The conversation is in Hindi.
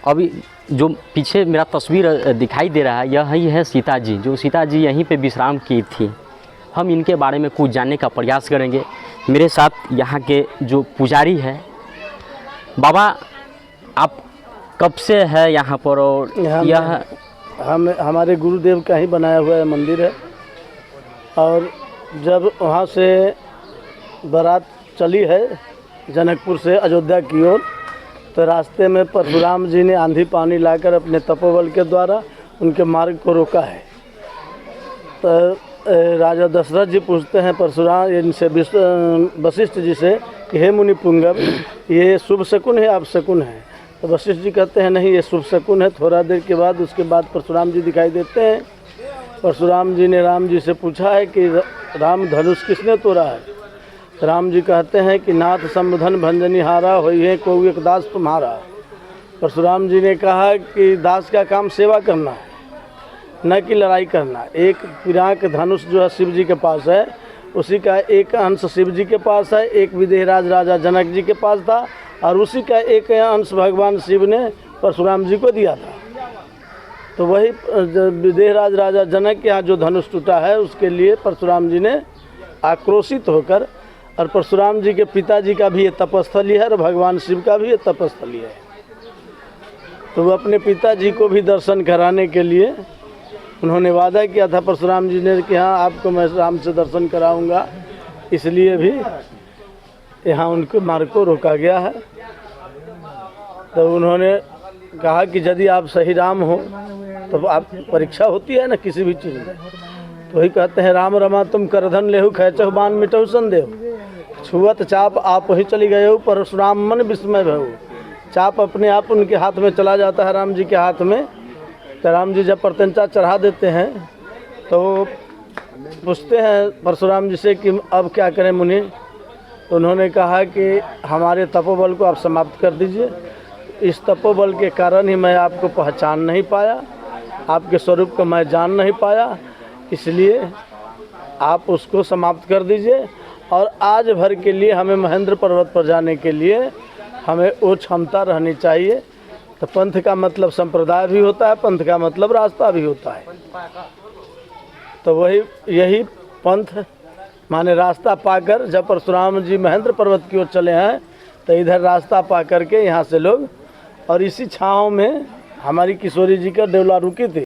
अभी जो पीछे मेरा तस्वीर दिखाई दे रहा है, यह ही है सीता जी, जो सीता जी यहीं पे विश्राम की थी। हम इनके बारे में कुछ जानने का प्रयास करेंगे। मेरे साथ यहाँ के जो पुजारी है, बाबा आप कब से है यहाँ पर? और यह हमारे गुरुदेव का ही बनाया हुआ मंदिर है। और जब वहाँ से बारात चली है जनकपुर से अयोध्या की ओर, तो रास्ते में परशुराम जी ने आंधी पानी लाकर अपने तपोबल के द्वारा उनके मार्ग को रोका है। तो राजा दशरथ जी पूछते हैं परशुराम इनसे वशिष्ठ जी से कि हे मुनि पुंगव, ये शुभ शकुन है आप शकुन है? तो वशिष्ठ जी कहते हैं नहीं, ये शुभ शकुन है। थोड़ा देर के बाद उसके बाद परशुराम जी दिखाई देते हैं। परशुराम जी ने राम जी से पूछा है कि राम धनुष किसने तोड़ा है? राम जी कहते हैं कि नाथ संबधन भंजनी हारा होई है को एक दास तुम्हारा। परशुराम जी ने कहा कि दास का काम सेवा करना है, न कि लड़ाई करना। एक पिनाक धनुष जो है शिव जी के पास है, उसी का एक अंश शिव जी के पास है, एक विदेहराज राजा जनक जी के पास था, और उसी का एक अंश भगवान शिव ने परशुराम जी को दिया था। तो वही विदेहराज राजा जनक के यहाँ जो धनुष टूटा है, उसके लिए परशुराम जी ने आक्रोशित होकर, और परशुराम जी के पिताजी का भी ये तपस्थली है और भगवान शिव का भी ये तपस्थली है, तो वो अपने पिताजी को भी दर्शन कराने के लिए उन्होंने वादा किया था परशुराम जी ने कि हाँ आपको मैं राम से दर्शन कराऊंगा। इसलिए भी यहाँ उनके मार्ग को रोका गया है। तो उन्होंने कहा कि यदि आप सही राम हो तो आप परीक्षा होती है ना किसी भी चीज़ में, तो वही कहते हैं राम रमा तुम करधन लेहु खैचहु बान मिटहु संदेहु, छुअत चाप आप ही चली गए हो परशुराम मन विस्मय भयउ। चाप अपने आप उनके हाथ में चला जाता है, राम जी के हाथ में। तो राम जी जब प्रत्यंचा चढ़ा देते हैं तो पूछते हैं परशुराम जी से कि अब क्या करें मुनि? तो उन्होंने कहा कि हमारे तपोबल को आप समाप्त कर दीजिए। इस तपोबल के कारण ही मैं आपको पहचान नहीं पाया, आपके स्वरूप को मैं जान नहीं पाया, इसलिए आप उसको समाप्त कर दीजिए। और आज भर के लिए हमें महेंद्र पर्वत पर जाने के लिए हमें वो क्षमता रहनी चाहिए। तो पंथ का मतलब संप्रदाय भी होता है, पंथ का मतलब रास्ता भी होता है। तो वही यही पंथ माने रास्ता पाकर जब परशुराम जी महेंद्र पर्वत की ओर चले हैं, तो इधर रास्ता पा करके यहाँ से लोग, और इसी छाँव में हमारी किशोरी जी का डेवला रुकी थी।